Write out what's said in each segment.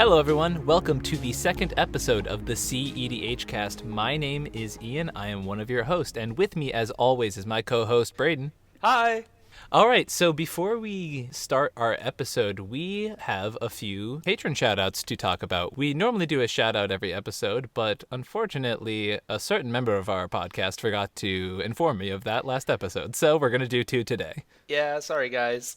Hello everyone, welcome to the second episode of the cEDH cast. My name is Ian, I am one of your hosts, and with me as always is my co-host Braden. Hi! Alright, so before we start our episode, we have a few patron shoutouts to talk about. We normally do a shoutout every episode, but unfortunately a certain member of our podcast forgot to inform me of that last episode, so we're going to do two today. Yeah, sorry guys.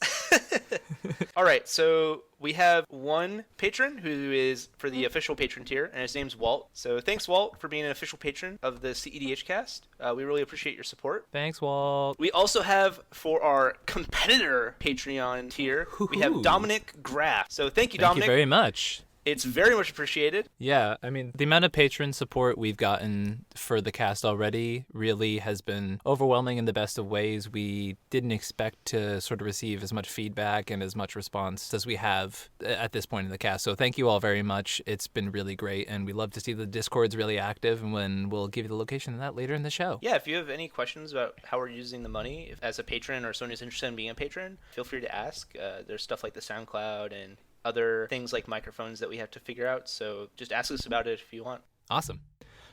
Alright, so we have one patron who is for the official patron tier, and his name's Walt. So thanks, Walt, for being an official patron of the cEDH cast. We really appreciate your support. Thanks, Walt. We also have, for our competitor Patreon tier, we have Dominic Graff. So thank you, Dominic. Thank you very much. It's very much appreciated. Yeah, I mean, the amount of patron support we've gotten for the cast already really has been overwhelming in the best of ways. We didn't expect to sort of receive as much feedback and as much response as we have at this point in the cast. So thank you all very much. It's been really great, and we love to see the Discord's really active, and when we'll give you the location of that later in the show. Yeah, if you have any questions about how we're using the money as a patron or someone who's interested in being a patron, feel free to ask. There's stuff like the Soundcloud and other things like microphones that we have to figure out, so just ask us about it if you want. Awesome.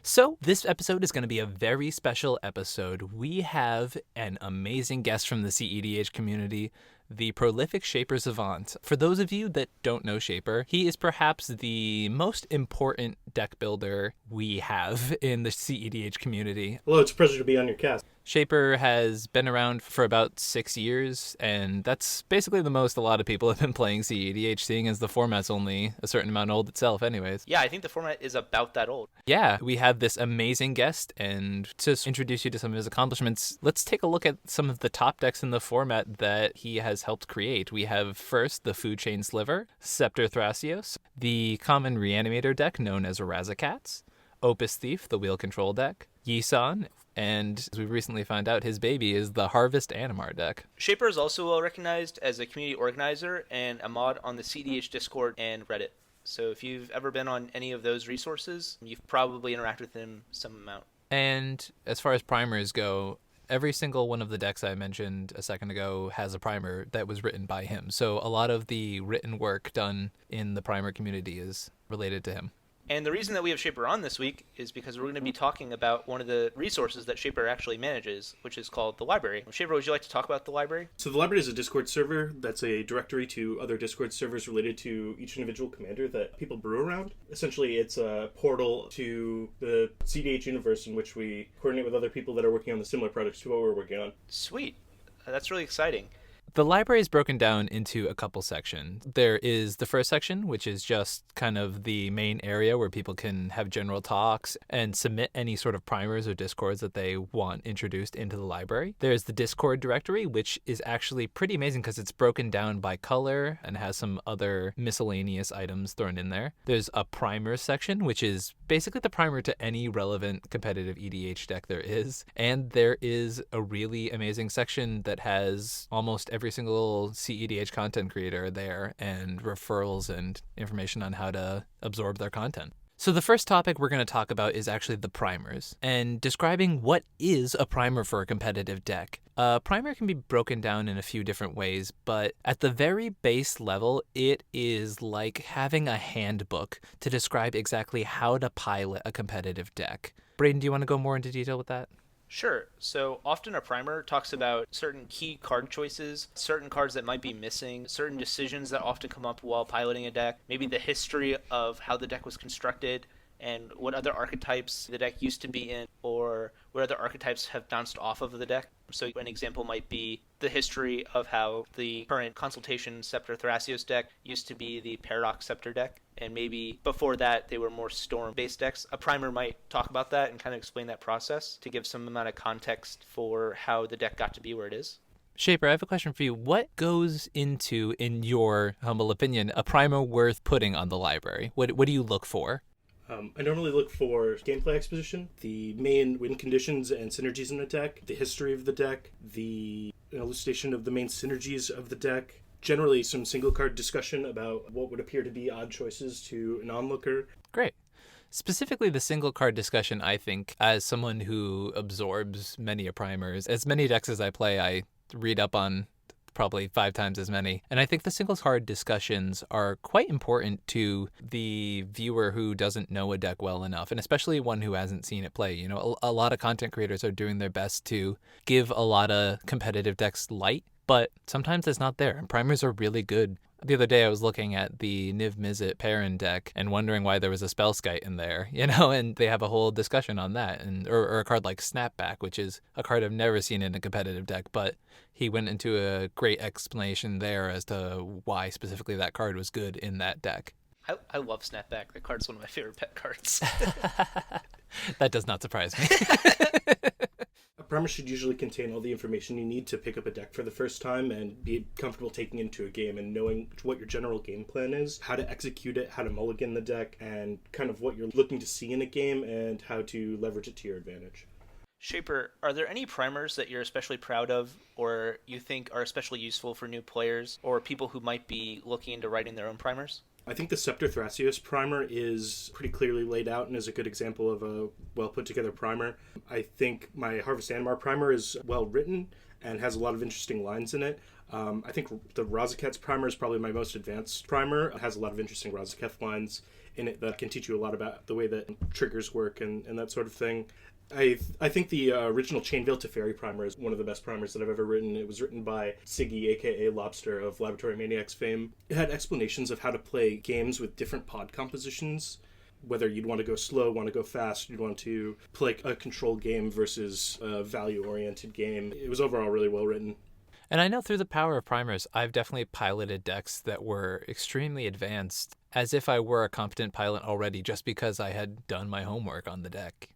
So this episode is going to be a very special episode. We have an amazing guest from the cEDH community, the prolific Shaper Savant. For those of you that don't know Shaper, he is perhaps the most important deck builder we have in the cEDH community. Hello, it's a pleasure to be on your cast. Shaper has been around for about 6 years, and that's basically the most a lot of people have been playing cEDH, seeing as the format's only a certain amount old itself anyways. Yeah, I think the format is about that old. Yeah, we have this amazing guest, and to introduce you to some of his accomplishments, let's take a look at some of the top decks in the format that he has helped create. We have first the Food Chain Sliver, Scepter Thrasios, the common Reanimator deck known as Razakats, Opus Thief, the Wheel Control deck, Yisan, and as we recently found out, his baby is the Harvest Animar deck. Shaper is also well recognized as a community organizer and a mod on the cEDH Discord and Reddit. So if you've ever been on any of those resources, you've probably interacted with him some amount. And as far as primers go, every single one of the decks I mentioned a second ago has a primer that was written by him. So a lot of the written work done in the primer community is related to him. And the reason that we have Shaper on this week is because we're going to be talking about one of the resources that Shaper actually manages, which is called the library. Shaper, would you like to talk about the library? So the library is a Discord server that's a directory to other Discord servers related to each individual commander that people brew around. Essentially, it's a portal to the cEDH universe in which we coordinate with other people that are working on the similar projects to what we're working on. Sweet. That's really exciting. The library is broken down into a couple sections. There is the first section, which is just kind of the main area where people can have general talks and submit any sort of primers or discords that they want introduced into the library. There's the Discord directory, which is actually pretty amazing because it's broken down by color and has some other miscellaneous items thrown in there. There's a primer section, which is basically the primer to any relevant competitive EDH deck there is. And there is a really amazing section that has almost every single cEDH content creator there and referrals and information on how to absorb their content. So the first topic we're going to talk about is actually the primers and describing what is a primer for a competitive deck. A primer can be broken down in a few different ways, but at the very base level, it is like having a handbook to describe exactly how to pilot a competitive deck. Braden, do you want to go more into detail with that? Sure. So often a primer talks about certain key card choices, certain cards that might be missing, certain decisions that often come up while piloting a deck, maybe the history of how the deck was constructed and what other archetypes the deck used to be in, or what other archetypes have bounced off of the deck. So an example might be the history of how the current Consultation Scepter Thrasios deck used to be the Paradox Scepter deck, and maybe before that they were more Storm-based decks. A primer might talk about that and kind of explain that process to give some amount of context for how the deck got to be where it is. Shaper, I have a question for you. What goes into, in your humble opinion, a primer worth putting on the library? What do you look for? I normally look for gameplay exposition, the main win conditions and synergies in the deck, the history of the deck, the elucidation of the main synergies of the deck, generally some single card discussion about what would appear to be odd choices to an onlooker. Great. Specifically the single card discussion, I think, as someone who absorbs many primers, as many decks as I play, I read up on probably 5 times as many. And I think the single card discussions are quite important to the viewer who doesn't know a deck well enough, and especially one who hasn't seen it play. You know, a lot of content creators are doing their best to give a lot of competitive decks light, but sometimes it's not there, and primers are really good. The other day I was looking at the Niv Mizzet Perrin deck and wondering why there was a Spellskite in there, you know, and they have a whole discussion on that, and or a card like Snapback, which is a card I've never seen in a competitive deck, but he went into a great explanation there as to why specifically that card was good in that deck. I love Snapback. That card's one of my favorite pet cards. That does not surprise me. A primer should usually contain all the information you need to pick up a deck for the first time and be comfortable taking into a game and knowing what your general game plan is, how to execute it, how to mulligan the deck, and kind of what you're looking to see in a game and how to leverage it to your advantage. Shaper, are there any primers that you're especially proud of or you think are especially useful for new players or people who might be looking into writing their own primers? I think the Scepter Thrasios primer is pretty clearly laid out and is a good example of a well put together primer. I think my Harvest Animar primer is well written and has a lot of interesting lines in it. I think the Razaketh's primer is probably my most advanced primer. It has a lot of interesting Razaketh lines in it that can teach you a lot about the way that triggers work and that sort of thing. I think the original Chainveil Teferi primer is one of the best primers that I've ever written. It was written by Siggy, aka Lobster of Laboratory Maniacs fame. It had explanations of how to play games with different pod compositions, whether you'd want to go slow, want to go fast, you'd want to play a control game versus a value-oriented game. It was overall really well written. And I know through the power of primers, I've definitely piloted decks that were extremely advanced, as if I were a competent pilot already, just because I had done my homework on the deck.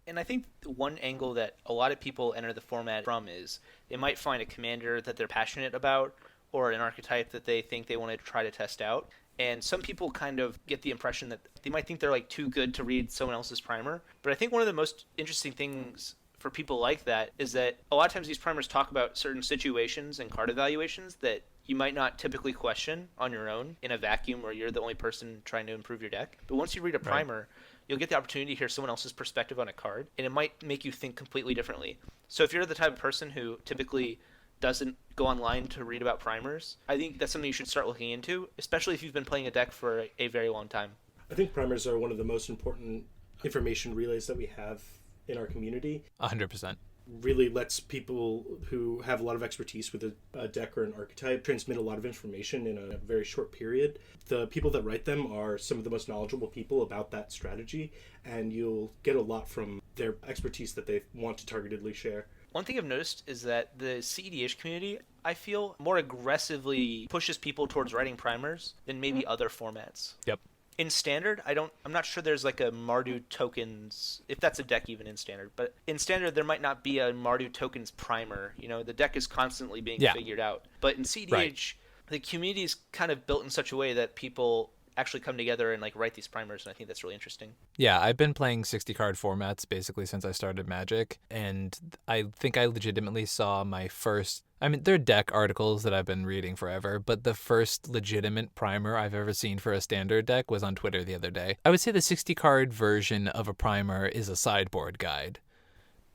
And I think one angle that a lot of people enter the format from is they might find a commander that they're passionate about or an archetype that they think they want to try to test out. And some people kind of get the impression that they might think they're like too good to read someone else's primer. But I think one of the most interesting things for people like that is that a lot of times these primers talk about certain situations and card evaluations that you might not typically question on your own in a vacuum where you're the only person trying to improve your deck. But once you read a primer, you'll get the opportunity to hear someone else's perspective on a card, and it might make you think completely differently. So if you're the type of person who typically doesn't go online to read about primers, I think that's something you should start looking into, especially if you've been playing a deck for a very long time. I think primers are one of the most important information relays that we have in our community. 100%. Really lets people who have a lot of expertise with a deck or an archetype transmit a lot of information in a very short period. The people that write them are some of the most knowledgeable people about that strategy, and you'll get a lot from their expertise that they want to targetedly share. One thing I've noticed is that the cEDH community, I feel, more aggressively pushes people towards writing primers than maybe other formats. Yep. In Standard, I'm not sure there's like a Mardu tokens, if that's a deck even in Standard, but in Standard there might not be a Mardu tokens primer. You know, the deck is constantly being figured out. But in cEDH, the community is kind of built in such a way that people actually come together and like write these primers, and I think that's really interesting. Yeah, I've been playing 60 card formats basically since I started Magic, and I think I legitimately saw my first, I mean, they're deck articles that I've been reading forever, but the first legitimate primer I've ever seen for a standard deck was on Twitter the other day. I would say the 60 card version of a primer is a sideboard guide.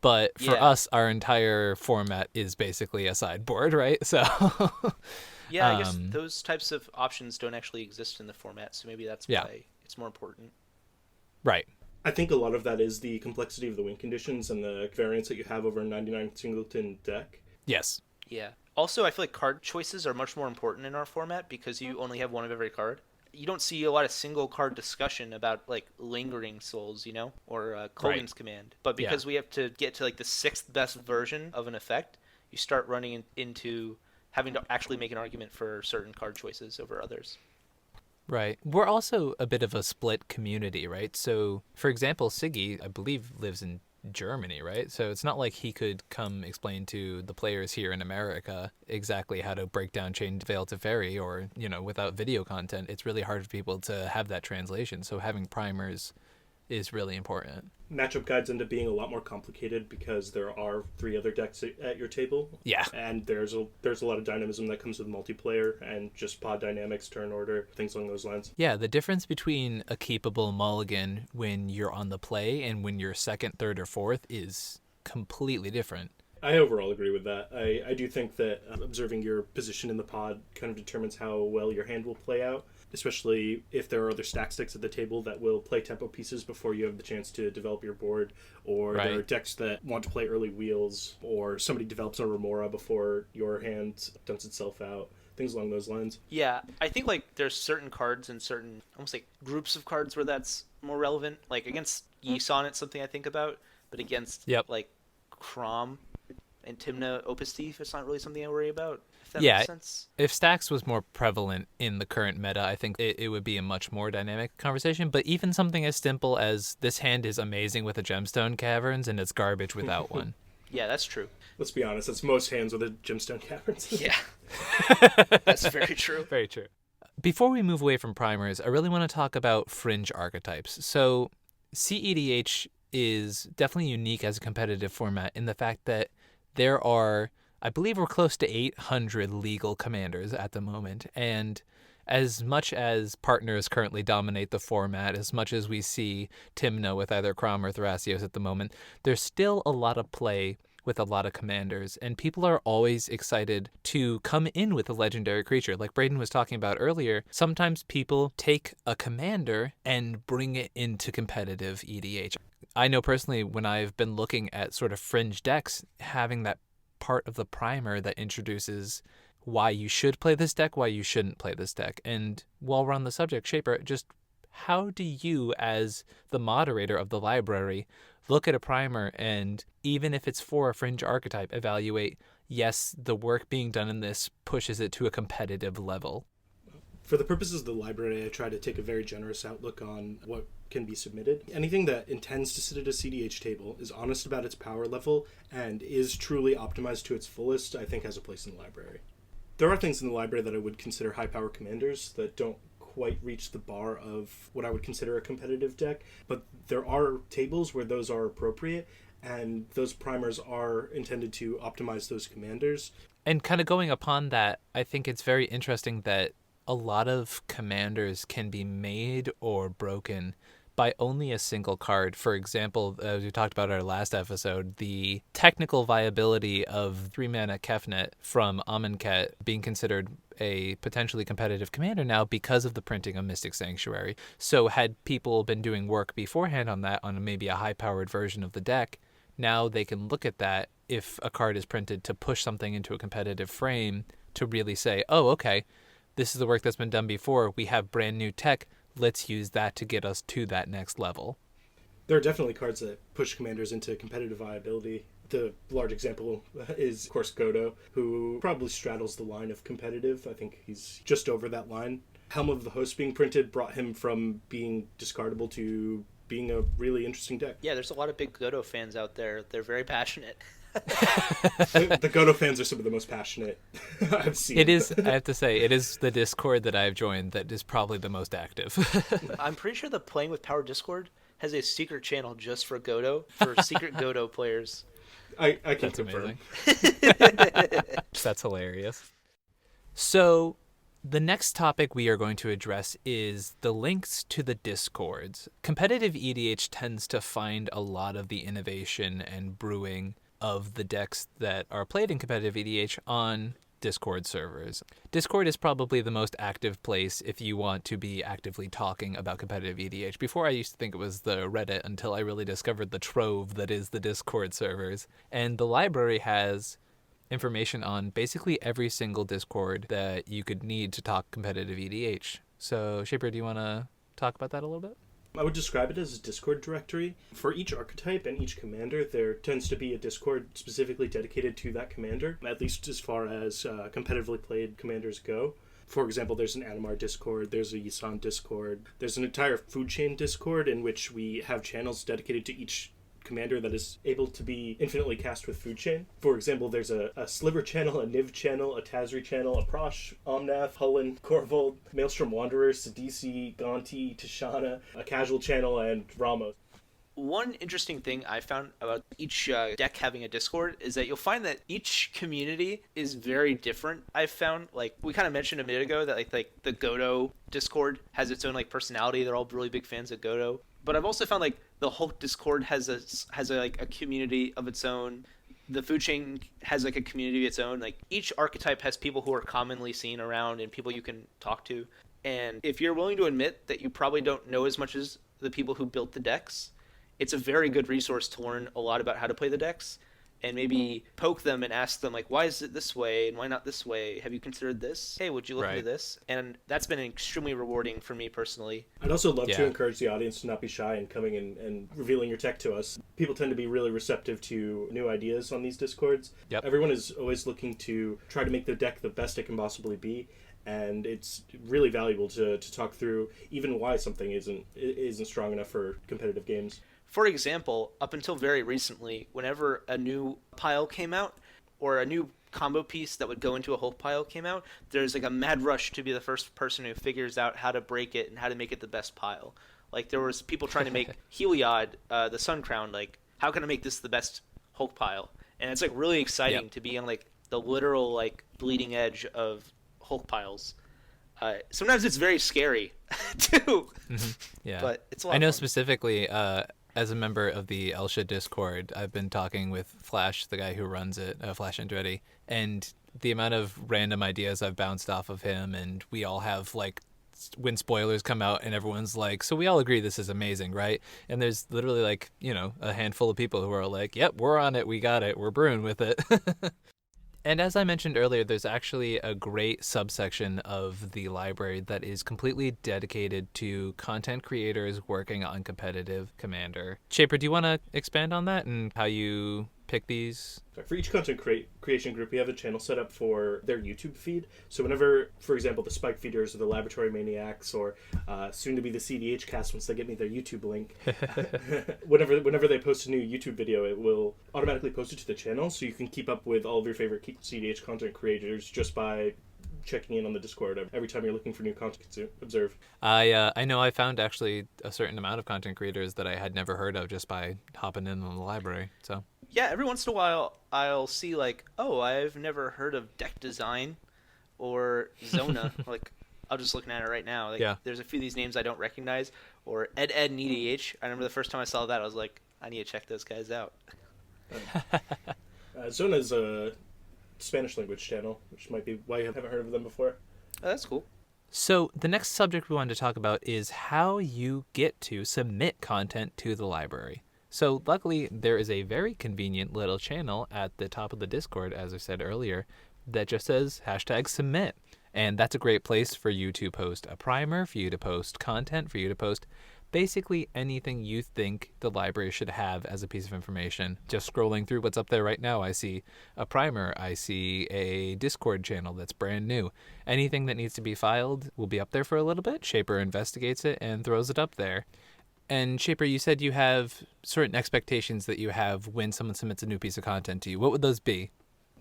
But for us, our entire format is basically a sideboard, right? So yeah, I guess those types of options don't actually exist in the format, so maybe that's why it's more important. Right. I think a lot of that is the complexity of the win conditions and the variance that you have over a 99 singleton deck. Yes. Yeah. Also, I feel like card choices are much more important in our format because you only have one of every card. You don't see a lot of single card discussion about like Lingering Souls, you know, or Kogan's Command. But because we have to get to like the sixth best version of an effect, you start running into having to actually make an argument for certain card choices over others. Right. We're also a bit of a split community, right? So, for example, Siggy, I believe, lives in Germany, right? So it's not like he could come explain to the players here in America exactly how to break down Chainveil Teferi, or, you know, without video content, it's really hard for people to have that translation. So having primers is really important. Matchup guides end up being a lot more complicated because there are 3 other decks at your table. Yeah. And there's a lot of dynamism that comes with multiplayer and just pod dynamics, turn order, things along those lines. Yeah, the difference between a keepable mulligan when you're on the play and when you're second, third, or fourth is completely different. I overall agree with that. I do think that observing your position in the pod kind of determines how well your hand will play out, especially if there are other stack sticks at the table that will play tempo pieces before you have the chance to develop your board, or Right. there are decks that want to play early wheels, or somebody develops a remora before your hand dumps itself out. Things along those lines. Yeah, I think like there's certain cards and certain almost like groups of cards where that's more relevant. Like against Yisan, it's something I think about, but against like Crom and Timna Opus Thief, it's not really something I worry about. If that makes sense. If Stacks was more prevalent in the current meta, I think it would be a much more dynamic conversation. But even something as simple as this hand is amazing with a Gemstone Caverns and it's garbage without one. Yeah, that's true. Let's be honest, that's most hands with a Gemstone Caverns. Yeah. That's very true. Very true. Before we move away from primers, I really want to talk about fringe archetypes. So cEDH is definitely unique as a competitive format in the fact that there are, I believe we're close to 800 legal commanders at the moment. And as much as partners currently dominate the format, as much as we see Timna with either Crom or Thrasios at the moment, there's still a lot of play with a lot of commanders, and people are always excited to come in with a legendary creature. Like Braden was talking about earlier, sometimes people take a commander and bring it into competitive EDH. I know personally when I've been looking at sort of fringe decks, having that part of the primer that introduces why you should play this deck, why you shouldn't play this deck. And while we're on the subject, Shaper, just how do you, as the moderator of the library, look at a primer and, even if it's for a fringe archetype, evaluate, yes, the work being done in this pushes it to a competitive level? For the purposes of the library, I try to take a very generous outlook on what can be submitted. Anything that intends to sit at a cEDH table, is honest about its power level, and is truly optimized to its fullest, I think has a place in the library. There are things in the library that I would consider high-power commanders that don't quite reach the bar of what I would consider a competitive deck, but there are tables where those are appropriate, and those primers are intended to optimize those commanders. And kind of going upon that, I think it's very interesting that a lot of commanders can be made or broken by only a single card. For example, as we talked about in our last episode, the technical viability of 3-mana Kefnet from Amonkhet being considered a potentially competitive commander now because of the printing of Mystic Sanctuary. So had people been doing work beforehand on that, on maybe a high-powered version of the deck, now they can look at that if a card is printed to push something into a competitive frame to really say, oh, okay, this is the work that's been done before. We have brand new tech. Let's use that to get us to that next level. There are definitely cards that push commanders into competitive viability. The large example is, of course, Godo, who probably straddles the line of competitive. I think he's just over that line. Helm of the Host being printed brought him from being discardable to being a really interesting deck. Yeah, there's a lot of big Godo fans out there. They're very passionate. The Godo fans are some of the most passionate I've seen. It is, I have to say, it is the Discord that I've joined that is probably the most active. I'm pretty sure the Playing with Power Discord has a secret channel just for Godo, for secret Godo players. I can That's confirm. amazing. That's hilarious. So the next topic we are going to address is the links to the Discords. Competitive EDH tends to find a lot of the innovation and brewing of the decks that are played in competitive EDH on Discord servers. Discord is probably the most active place if you want to be actively talking about competitive EDH. Before, I used to think it was the Reddit until I really discovered the trove that is the Discord servers. And the library has information on basically every single Discord that you could need to talk competitive EDH. So, Shaper, do you want to talk about that a little bit? I would describe it as a Discord directory. For each archetype and each commander, there tends to be a Discord specifically dedicated to that commander, at least as far as competitively played commanders go. For example, there's an Animar Discord, there's a Yisan Discord, there's an entire food chain Discord in which we have channels dedicated to each commander that is able to be infinitely cast with food chain. For example, there's a Sliver channel, a Niv channel, a Tazri channel, a Prosh, Omnath, Hullen, Korvold, Maelstrom Wanderer, Sidisi, Gonti, Tishana, a casual channel, and Ramos. One interesting thing I found about each deck having a Discord is that you'll find that each community is very different. I've found, like, we kind of mentioned a minute ago that like the Godo Discord has its own like personality. They're all really big fans of Godo. But I've also found like the Hulk Discord has a community of its own. the food chain has like a community of its own. Like each archetype has people who are commonly seen around and people you can talk to. And if you're willing to admit that you probably don't know as much as the people who built the decks, it's a very good resource to learn a lot about how to play the decks and maybe poke them and ask them, like, why is it this way and why not this way? Have you considered this? Hey, would you look into this? And that's been extremely rewarding for me personally. I'd also love to encourage the audience to not be shy in coming in and revealing your tech to us. People tend to be really receptive to new ideas on these Discords. Yep. Everyone is always looking to try to make their deck the best it can possibly be. And it's really valuable to talk through even why something isn't strong enough for competitive games. For example, up until very recently, whenever a new pile came out or a new combo piece that would go into a Hulk pile came out, there's like a mad rush to be the first person who figures out how to break it and how to make it the best pile. Like there was people trying to make Heliod, the Sun Crown, like how can I make this the best Hulk pile? And it's like really exciting to be on like the literal like bleeding edge of Hulk piles. Sometimes it's very scary too. Mm-hmm. Yeah, but it's a lot I know of fun. specifically as a member of the Elsha Discord, I've been talking with Flash, the guy who runs it, Flash Andretti, and the amount of random ideas I've bounced off of him, and we all have like when spoilers come out and everyone's like, so we all agree this is amazing, right? And there's literally like, you know, a handful of people who are like, yep, we're on it, we got it, we're brewing with it. And as I mentioned earlier, there's actually a great subsection of the library that is completely dedicated to content creators working on competitive Commander. Shaper, do you want to expand on that and how you pick these? For each content creation group, we have a channel set up for their YouTube feed. So whenever, for example, the Spike Feeders or the Laboratory Maniacs or soon to be the cEDH once they get me their YouTube link, whenever they post a new YouTube video, it will automatically post it to the channel, so you can keep up with all of your favorite cEDH content creators just by checking in on the Discord every time you're looking for new content to observe. I know I found actually a certain amount of content creators that I had never heard of just by hopping in on the library. So yeah, every once in a while I'll see like, oh, I've never heard of Deck Design or Zona. Like I'm just looking at it right now. Like, there's a few of these names I don't recognize. Or Ed and EDH. I remember the first time I saw that, I was like, I need to check those guys out. Zona is a Spanish language channel, which might be why you haven't heard of them before. Oh, that's cool. So the next subject we wanted to talk about is how you get to submit content to the library. So luckily, there is a very convenient little channel at the top of the Discord, as I said earlier, that just says #submit. And that's a great place for you to post a primer, for you to post content, for you to post basically anything you think the library should have as a piece of information. Just scrolling through what's up there right now, I see a primer, I see a Discord channel that's brand new. Anything that needs to be filed will be up there for a little bit. Shaper investigates it and throws it up there. And Shaper, you said you have certain expectations that you have when someone submits a new piece of content to you. What would those be?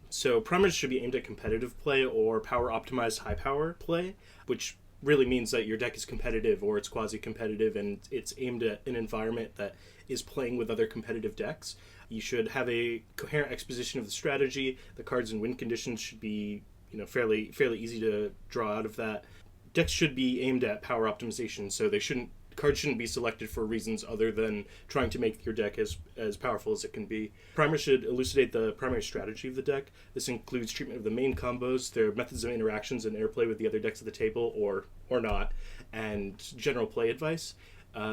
So primers should be aimed at competitive play or power-optimized high-power play, which really means that your deck is competitive or it's quasi-competitive and it's aimed at an environment that is playing with other competitive decks. You should have a coherent exposition of the strategy. The cards and win conditions should be, fairly easy to draw out of that. Decks should be aimed at power optimization, so cards shouldn't be selected for reasons other than trying to make your deck as powerful as it can be. Primers should elucidate the primary strategy of the deck. This includes treatment of the main combos, their methods of interactions and interplay with the other decks of the table, or not, and general play advice.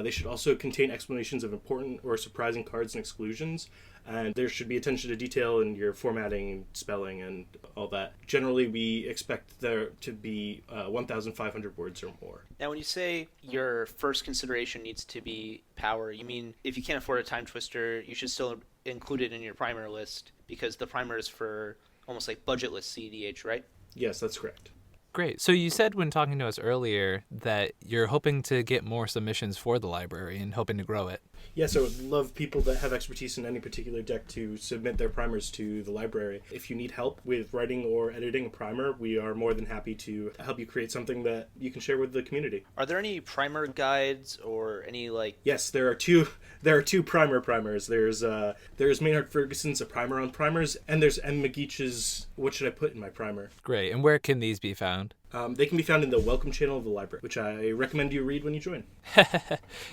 They should also contain explanations of important or surprising cards and exclusions, and there should be attention to detail in your formatting, spelling, and all that. Generally, we expect there to be 1,500 words or more. Now, when you say your first consideration needs to be power, you mean if you can't afford a time twister, you should still include it in your primer list, because the primer is for almost like budgetless cEDH, right? Yes, that's correct. Great. So you said when talking to us earlier that you're hoping to get more submissions for the library and hoping to grow it. Yes, I would love people that have expertise in any particular deck to submit their primers to the library. If you need help with writing or editing a primer, we are more than happy to help you create something that you can share with the community. Are there any primer guides or any like... Yes, there are two primers. There's Maynard Ferguson's A Primer on Primers, and there's M. McGeach's What Should I Put in My Primer? Great. And where can these be found? They can be found in the Welcome channel of the library, which I recommend you read when you join.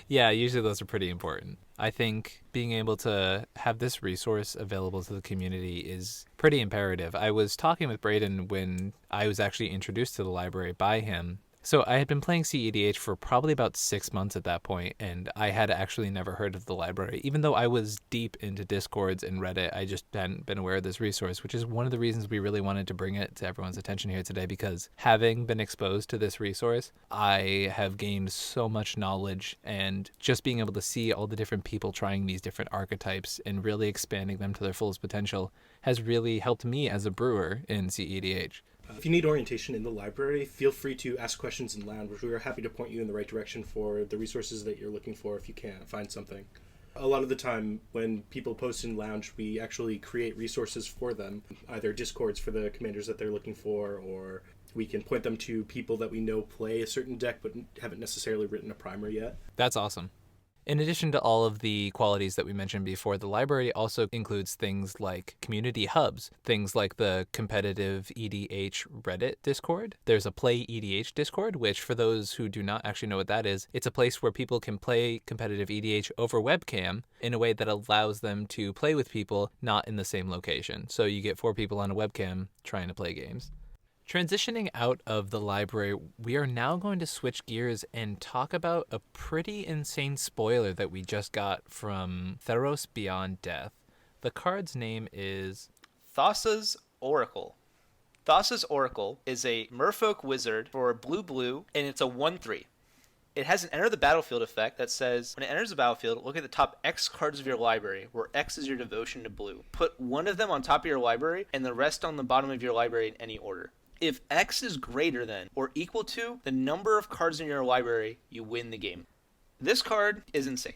Yeah, usually those are pretty important. I think being able to have this resource available to the community is pretty imperative. I was talking with Braden when I was actually introduced to the library by him. So I had been playing cEDH for probably about 6 months at that point, and I had actually never heard of the library. Even though I was deep into Discords and Reddit, I just hadn't been aware of this resource, which is one of the reasons we really wanted to bring it to everyone's attention here today, because having been exposed to this resource, I have gained so much knowledge, and just being able to see all the different people trying these different archetypes and really expanding them to their fullest potential has really helped me as a brewer in cEDH. If you need orientation in the library, feel free to ask questions in Lounge, which we are happy to point you in the right direction for the resources that you're looking for if you can't find something. A lot of the time when people post in Lounge, we actually create resources for them, either Discords for the commanders that they're looking for, or we can point them to people that we know play a certain deck but haven't necessarily written a primer yet. That's awesome. In addition to all of the qualities that we mentioned before, the library also includes things like community hubs, things like the competitive EDH Reddit Discord. There's a Play EDH Discord, which for those who do not actually know what that is, it's a place where people can play competitive EDH over webcam in a way that allows them to play with people not in the same location. So you get 4 people on a webcam trying to play games. Transitioning out of the library, we are now going to switch gears and talk about a pretty insane spoiler that we just got from Theros Beyond Death. The card's name is Thassa's Oracle. Thassa's Oracle is a merfolk wizard for blue, and it's a 1/3. It has an enter the battlefield effect that says, when it enters the battlefield, look at the top X cards of your library, where X is your devotion to blue. Put one of them on top of your library, and the rest on the bottom of your library in any order. If X is greater than or equal to the number of cards in your library, you win the game. This card is insane.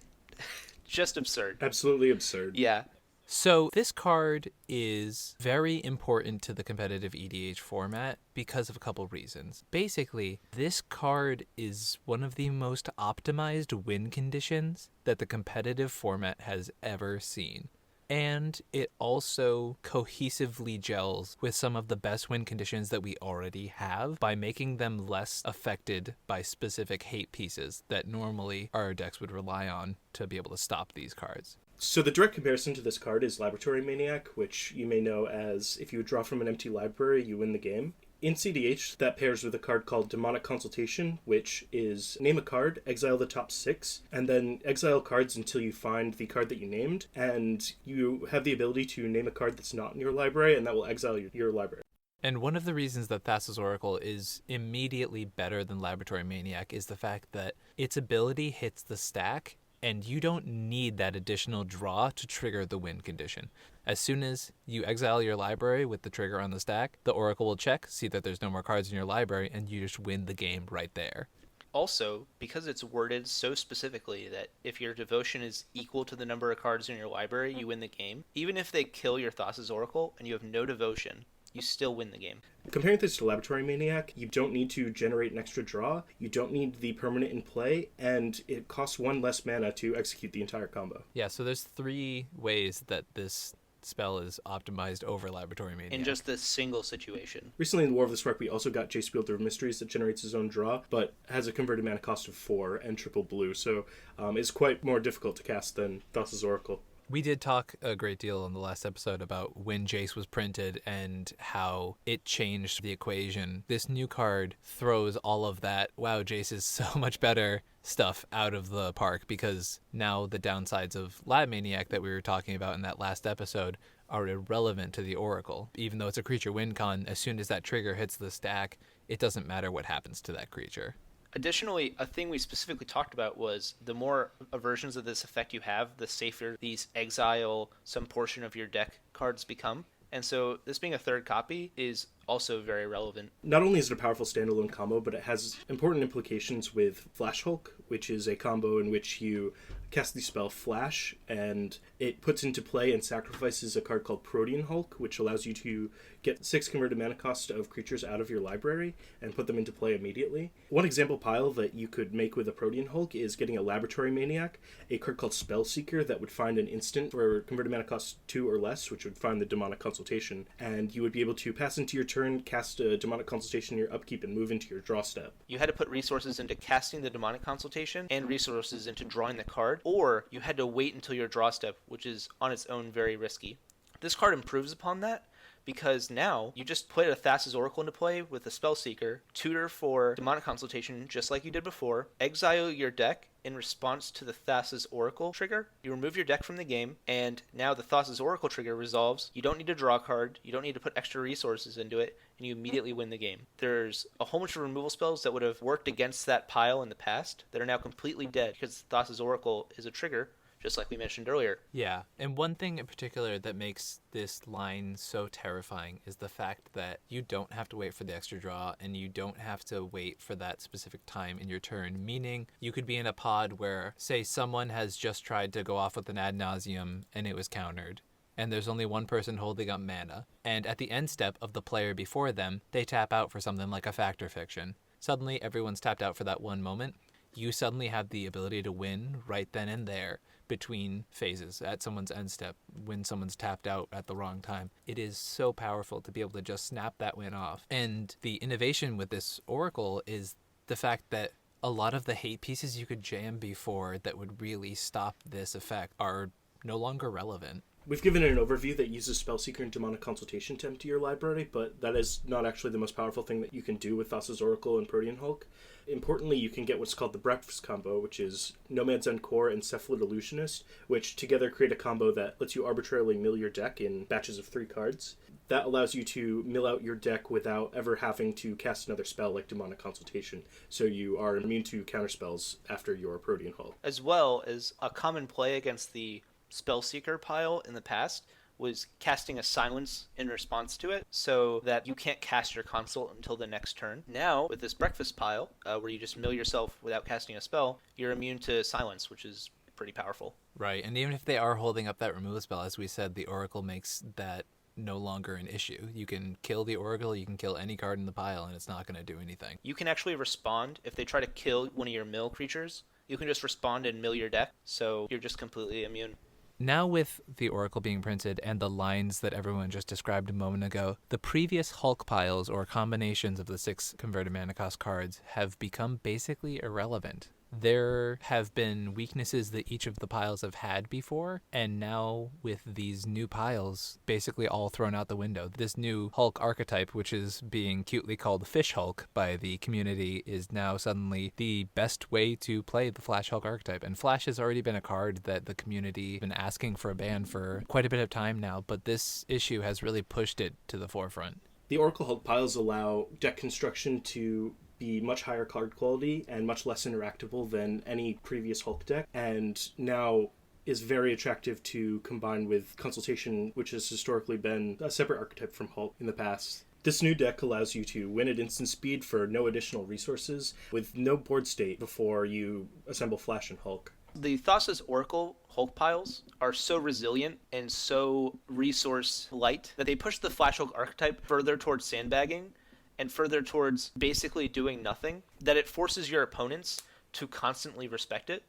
Just absurd. Absolutely absurd. Yeah. So this card is very important to the competitive EDH format because of a couple reasons. Basically, this card is one of the most optimized win conditions that the competitive format has ever seen. And it also cohesively gels with some of the best win conditions that we already have by making them less affected by specific hate pieces that normally our decks would rely on to be able to stop these cards. So the direct comparison to this card is Laboratory Maniac, which you may know as if you draw from an empty library, you win the game. In cEDH, that pairs with a card called Demonic Consultation, which is name a card, exile the top 6, and then exile cards until you find the card that you named, and you have the ability to name a card that's not in your library, and that will exile your library. And one of the reasons that Thassa's Oracle is immediately better than Laboratory Maniac is the fact that its ability hits the stack, and you don't need that additional draw to trigger the win condition. As soon as you exile your library with the trigger on the stack, the Oracle will check, see that there's no more cards in your library, and you just win the game right there. Also, because it's worded so specifically that if your devotion is equal to the number of cards in your library, you win the game. Even if they kill your Thassa's Oracle and you have no devotion, you still win the game. Comparing this to Laboratory Maniac, you don't need to generate an extra draw, you don't need the permanent in play, and it costs 1 less mana to execute the entire combo. Yeah, so there's 3 ways that this spell is optimized over Laboratory Maniac. In just this single situation. Recently in War of the Spark, we also got Jace Wielder of Mysteries that generates his own draw, but has a converted mana cost of 4 and triple blue, so it's quite more difficult to cast than Thassa's Oracle. We did talk a great deal in the last episode about when Jace was printed and how it changed the equation. This new card throws all of that, wow, Jace is so much better stuff out of the park, because now the downsides of Lab Maniac that we were talking about in that last episode are irrelevant to the Oracle. Even though it's a creature win con, as soon as that trigger hits the stack, it doesn't matter what happens to that creature. Additionally, a thing we specifically talked about was the more versions of this effect you have, the safer these exile some portion of your deck cards become. And so this being a third copy is also very relevant. Not only is it a powerful standalone combo, but it has important implications with Flash Hulk, which is a combo in which you cast the spell Flash, and it puts into play and sacrifices a card called Protean Hulk, which allows you to get 6 converted mana cost of creatures out of your library and put them into play immediately. One example pile that you could make with a Protean Hulk is getting a Laboratory Maniac, a card called Spellseeker that would find an instant for converted mana cost 2 or less, which would find the Demonic Consultation, and you would be able to pass into your turn, cast a Demonic Consultation in your upkeep, and move into your draw step. You had to put resources into casting the Demonic Consultation and resources into drawing the card, or you had to wait until your draw step, which is on its own very risky. This card improves upon that, because now you just put a Thassa's Oracle into play with a Spellseeker, tutor for Demonic Consultation just like you did before, exile your deck in response to the Thassa's Oracle trigger, you remove your deck from the game, and now the Thassa's Oracle trigger resolves. You don't need to draw a card, you don't need to put extra resources into it, and you immediately win the game. There's a whole bunch of removal spells that would have worked against that pile in the past that are now completely dead because Thassa's Oracle is a trigger, just like we mentioned earlier. Yeah, and one thing in particular that makes this line so terrifying is the fact that you don't have to wait for the extra draw, and you don't have to wait for that specific time in your turn, meaning you could be in a pod where, say, someone has just tried to go off with an ad nauseum and it was countered, and there's only one person holding up mana, and at the end step of the player before them, they tap out for something like a Fact or Fiction. Suddenly, everyone's tapped out for that one moment. You suddenly have the ability to win right then and there between phases at someone's end step when someone's tapped out at the wrong time. It is so powerful to be able to just snap that win off. And the innovation with this Oracle is the fact that a lot of the hate pieces you could jam before that would really stop this effect are no longer relevant. We've given an overview that uses Spellseeker and Demonic Consultation to empty your library, but that is not actually the most powerful thing that you can do with Thassa's Oracle and Protean Hulk. Importantly, you can get what's called the Breakfast combo, which is Nomad's End Core and Cephalid Illusionist, which together create a combo that lets you arbitrarily mill your deck in batches of 3 cards. That allows you to mill out your deck without ever having to cast another spell like Demonic Consultation, so you are immune to counterspells after your Protean Hulk. As well as a common play against the Spellseeker pile in the past was casting a silence in response to it so that you can't cast your consult until the next turn. Now, with this Breakfast pile, where you just mill yourself without casting a spell, you're immune to silence, which is pretty powerful. Right, and even if they are holding up that removal spell, as we said, the Oracle makes that no longer an issue. You can kill the Oracle, you can kill any card in the pile, and it's not going to do anything. You can actually respond if they try to kill one of your mill creatures. You can just respond and mill your deck, so you're just completely immune. Now with the Oracle being printed and the lines that everyone just described a moment ago, the previous Hulk piles or combinations of the 6 converted mana cost cards have become basically irrelevant. There have been weaknesses that each of the piles have had before, and now with these new piles basically all thrown out the window. This new Hulk archetype, which is being cutely called Fish Hulk by the community, is now suddenly the best way to play the Flash Hulk archetype. And Flash has already been a card that the community has been asking for a ban for quite a bit of time now, but this issue has really pushed it to the forefront. The Oracle Hulk piles allow deck construction to be much higher card quality and much less interactable than any previous Hulk deck, and now is very attractive to combine with Consultation, which has historically been a separate archetype from Hulk in the past. This new deck allows you to win at instant speed for no additional resources, with no board state before you assemble Flash and Hulk. The Thassa's Oracle Hulk piles are so resilient and so resource light that they push the Flash Hulk archetype further towards sandbagging and further towards basically doing nothing, that it forces your opponents to constantly respect it,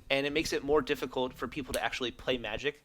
and it makes it more difficult for people to actually play Magic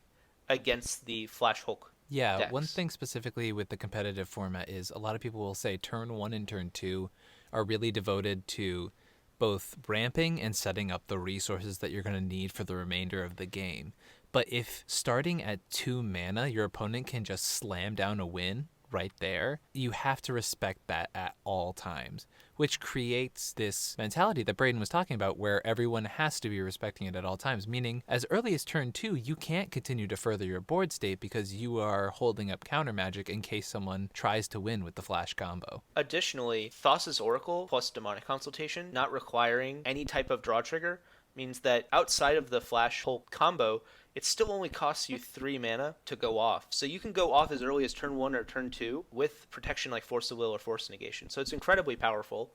against the Flash Hulk decks. One thing specifically with the competitive format is a lot of people will say turn 1 and turn 2 are really devoted to both ramping and setting up the resources that you're going to need for the remainder of the game. But if starting at 2 mana, your opponent can just slam down a win right there, you have to respect that at all times, which creates this mentality that Braden was talking about where everyone has to be respecting it at all times, meaning as early as turn 2, you can't continue to further your board state because you are holding up counter magic in case someone tries to win with the Flash combo. Additionally, Thassa's Oracle plus Demonic Consultation not requiring any type of draw trigger means that outside of the Flash Hulk combo, it still only costs you 3 mana to go off. So you can go off as early as turn 1 or turn 2 with protection like Force of Will or Force Negation. So it's incredibly powerful.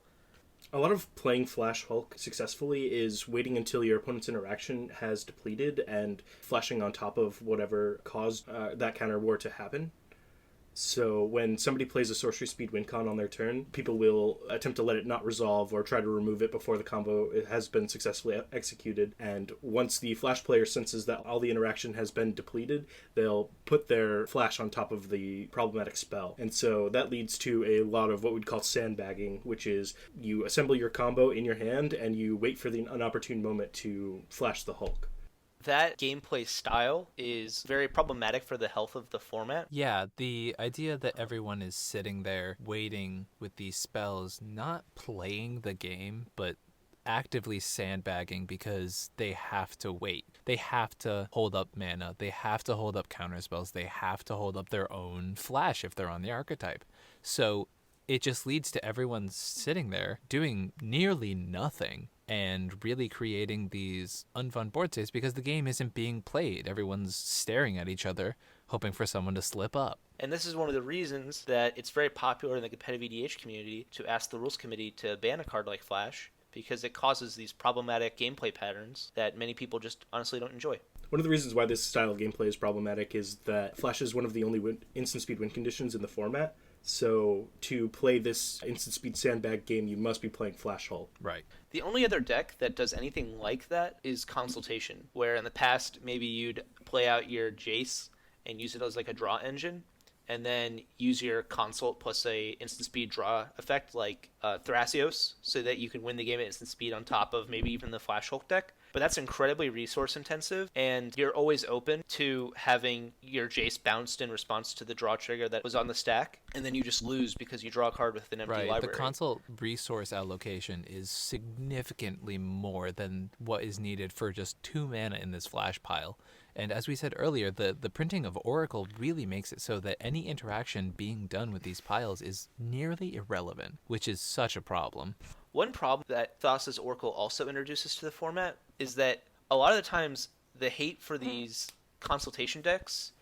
A lot of playing Flash Hulk successfully is waiting until your opponent's interaction has depleted and flashing on top of whatever caused that counter war to happen. So when somebody plays a sorcery speed win con on their turn, people will attempt to let it not resolve or try to remove it before the combo has been successfully executed. And once the Flash player senses that all the interaction has been depleted, they'll put their Flash on top of the problematic spell. And so that leads to a lot of what we'd call sandbagging, which is you assemble your combo in your hand and you wait for the inopportune moment to Flash the Hulk. That gameplay style is very problematic for the health of the format. Yeah, the idea that everyone is sitting there waiting with these spells, not playing the game, but actively sandbagging because they have to wait. They have to hold up mana. They have to hold up counterspells. They have to hold up their own flash if they're on the archetype. So it just leads to everyone sitting there doing nearly nothing and really creating these unfun board states because the game isn't being played. Everyone's staring at each other, hoping for someone to slip up. And this is one of the reasons that it's very popular in the competitive EDH community to ask the rules committee to ban a card like Flash, because it causes these problematic gameplay patterns that many people just honestly don't enjoy. One of the reasons why this style of gameplay is problematic is that Flash is one of the only instant speed win conditions in the format. So to play this instant speed sandbag game, you must be playing Flash Hulk. Right. The only other deck that does anything like that is Consultation, where in the past maybe you'd play out your Jace and use it as like a draw engine, and then use your Consult plus a instant speed draw effect like Thrasios, so that you can win the game at instant speed on top of maybe even the Flash Hulk deck. But that's incredibly resource intensive, and you're always open to having your Jace bounced in response to the draw trigger that was on the stack, and then you just lose because you draw a card with an empty library. The console resource allocation is significantly more than what is needed for just 2 mana in this Flash pile. And as we said earlier, the printing of Oracle really makes it so that any interaction being done with these piles is nearly irrelevant, which is such a problem. One problem that Thassa's Oracle also introduces to the format is that a lot of the times the hate for these consultation decks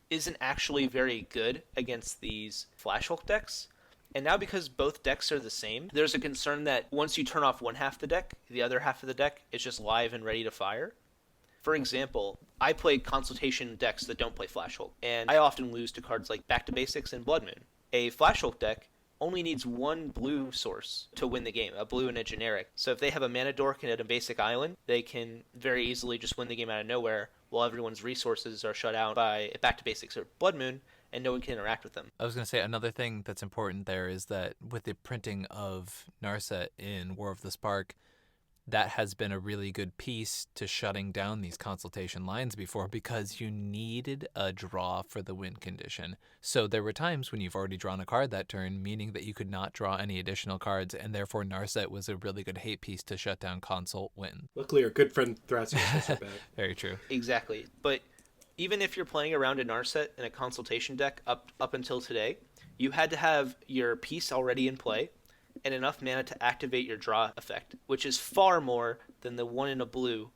isn't actually very good against these Flash Hulk decks. And now because both decks are the same, there's a concern that once you turn off one half the deck, the other half of the deck is just live and ready to fire. For example, I play consultation decks that don't play Flash Hulk, and I often lose to cards like Back to Basics and Blood Moon. A Flash Hulk deck only needs one blue source to win the game, a blue and a generic. So if they have a mana dork and a basic island, they can very easily just win the game out of nowhere while everyone's resources are shut out by Back to Basics or Blood Moon, and no one can interact with them. I was going to say another thing that's important there is that with the printing of Narset in War of the Spark, that has been a really good piece to shutting down these consultation lines before, because you needed a draw for the win condition. So there were times when you've already drawn a card that turn, meaning that you could not draw any additional cards, and therefore Narset was a really good hate piece to shut down consult win. Luckily, our good friend Thrassius has it back. Very true. Exactly. But even if you're playing around a Narset in a consultation deck up until today, you had to have your piece already in play and enough mana to activate your draw effect, which is far more than the 1 in a blue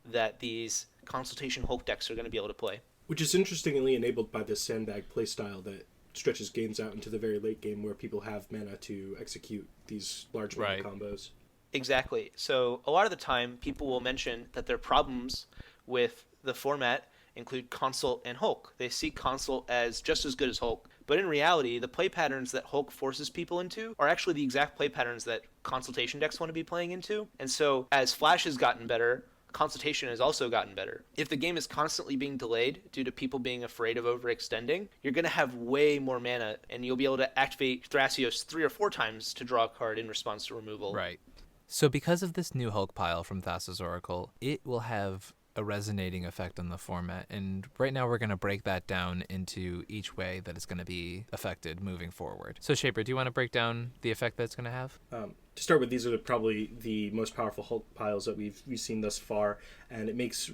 that these Consultation Hulk decks are going to be able to play. Which is interestingly enabled by this sandbag playstyle that stretches games out into the very late game where people have mana to execute these large mana combos. Exactly. So a lot of the time, people will mention that their problems with the format include Consult and Hulk. They see Consult as just as good as Hulk. But in reality, the play patterns that Hulk forces people into are actually the exact play patterns that Consultation decks want to be playing into. And so as Flash has gotten better, Consultation has also gotten better. If the game is constantly being delayed due to people being afraid of overextending, you're going to have way more mana, and you'll be able to activate Thrasios 3 or 4 times to draw a card in response to removal. Right. So because of this new Hulk pile from Thassa's Oracle, it will have a resonating effect on the format, and right now we're going to break that down into each way that it's going to be affected moving forward. So Shaper, do you want to break down the effect that it's going to have? To start with, these are probably the most powerful Hulk piles that we've seen thus far, and it makes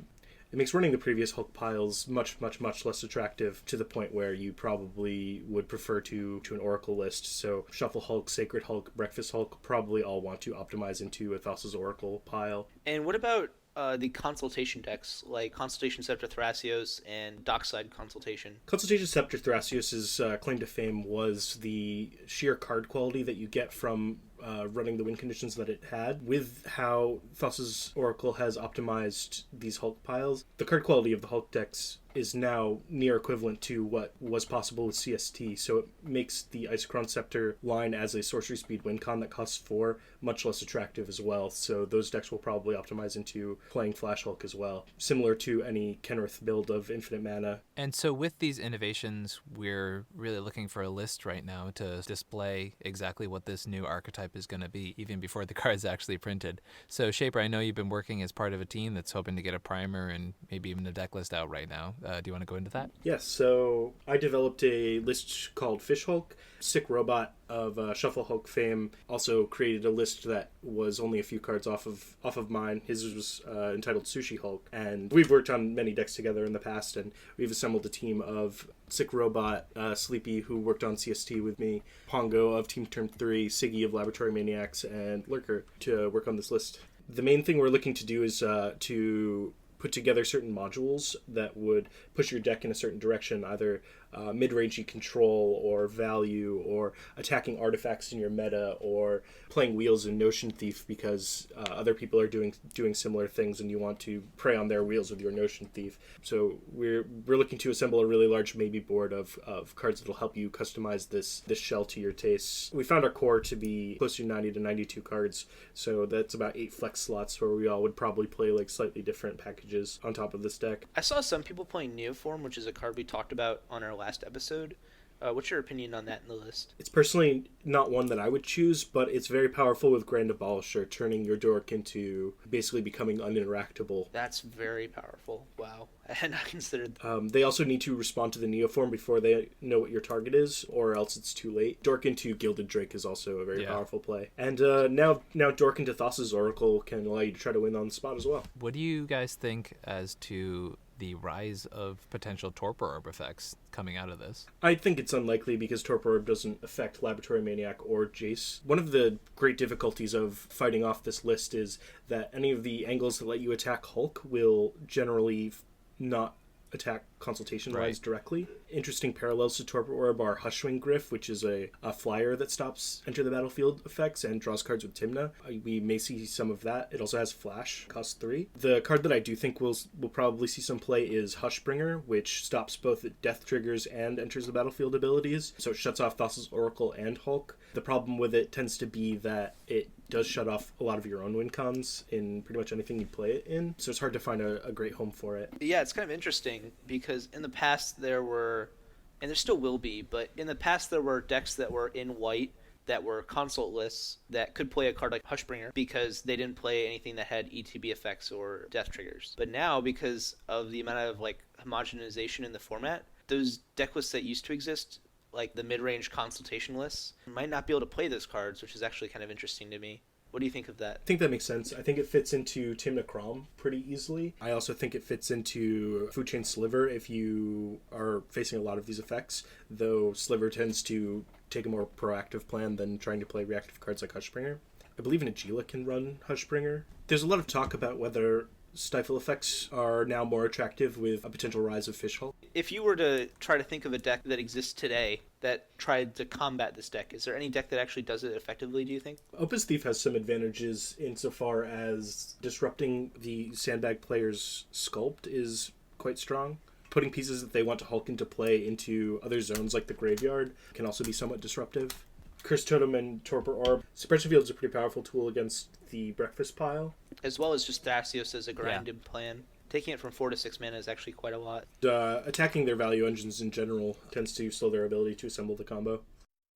running the previous Hulk piles much less attractive, to the point where you probably would prefer to an Oracle list. So Shuffle Hulk, Sacred Hulk, Breakfast Hulk probably all want to optimize into a Thassa's Oracle pile. And what about the consultation decks, like Consultation Scepter Thrasios and Dockside Consultation? Consultation Scepter Thrasios' claim to fame was the sheer card quality that you get from running the win conditions that it had. With how Thassa's Oracle has optimized these Hulk piles, the card quality of the Hulk decks is now near equivalent to what was possible with CST, so it makes the Isochron Scepter line as a sorcery speed win con that costs 4 much less attractive as well, so those decks will probably optimize into playing Flash Hulk as well, similar to any Kenrith build of infinite mana. And so with these innovations, we're really looking for a list right now to display exactly what this new archetype is going to be, even before the card's actually printed. So Shaper, I know you've been working as part of a team that's hoping to get a primer and maybe even a deck list out right now. Do you want to go into that? Yes, so I developed a list called Fish Hulk. Sick Robot of Shuffle Hulk fame also created a list that was only a few cards off of mine. His was entitled Sushi Hulk, and we've worked on many decks together in the past, and we've assembled a team of Sick Robot, Sleepy, who worked on CST with me, Pongo of Team Turn 3, Siggy of Laboratory Maniacs, and Lurker to work on this list. The main thing we're looking to do is to put together certain modules that would push your deck in a certain direction, either mid-rangey control or value or attacking artifacts in your meta or playing wheels in Notion Thief because other people are doing similar things and you want to prey on their wheels with your Notion Thief. So we're looking to assemble a really large maybe board of cards that'll help you customize this shell to your tastes. We found our core to be close to 90 to 92 cards, so that's about 8 flex slots where we all would probably play like slightly different packages on top of this deck. I saw some people playing Neoform, which is a card we talked about on our last episode. What's your opinion on that in the list? It's personally not one that I would choose, but it's very powerful with Grand Abolisher, turning your dork into basically becoming uninteractable. That's very powerful. Wow. I had not considered They also need to respond to the Neoform before they know what your target is, or else it's too late. Dork into Gilded Drake is also a very powerful play. And now Dork into Thassa's Oracle can allow you to try to win on the spot as well. What do you guys think as to the rise of potential Torpor Orb effects coming out of this? I think it's unlikely because Torpor Orb doesn't affect Laboratory Maniac or Jace. One of the great difficulties of fighting off this list is that any of the angles that let you attack Hulk will generally not attack Consultation Rise directly. Interesting parallels to Torpor Orb are Hushwing Griff, which is a flyer that stops enter the battlefield effects and draws cards with Timna. We may see some of that. It also has Flash, cost 3. The card that I do think we'll probably see some play is Hushbringer, which stops both death triggers and enters the battlefield abilities. So it shuts off Thassa's Oracle and Hulk. The problem with it tends to be that it does shut off a lot of your own win cons in pretty much anything you play it in. So it's hard to find a great home for it. Yeah, it's kind of interesting because in the past there were, and there still will be, but in the past there were decks that were in white that were consult lists that could play a card like Hushbringer because they didn't play anything that had ETB effects or death triggers. But now, because of the amount of like homogenization in the format, those deck lists that used to exist, like the mid-range consultation lists, might not be able to play those cards, which is actually kind of interesting to me. What do you think of that? I think that makes sense. I think it fits into Timna Crom pretty easily. I also think it fits into Food Chain Sliver if you are facing a lot of these effects, though Sliver tends to take a more proactive plan than trying to play reactive cards like Hushbringer. I believe Nagila can run Hushbringer. There's a lot of talk about whether Stifle effects are now more attractive with a potential rise of Fish Hulk. If you were to try to think of a deck that exists today that tried to combat this deck, is there any deck that actually does it effectively, do you think? Opus Thief has some advantages insofar as disrupting the Sandbag player's sculpt is quite strong. Putting pieces that they want to Hulk into play into other zones like the graveyard can also be somewhat disruptive. Curse Totem and Torpor Orb. Suppression Field is a pretty powerful tool against the Breakfast Pile. As well as just Thasios as a grinded plan. Taking it from 4 to 6 mana is actually quite a lot. Attacking their value engines in general tends to slow their ability to assemble the combo.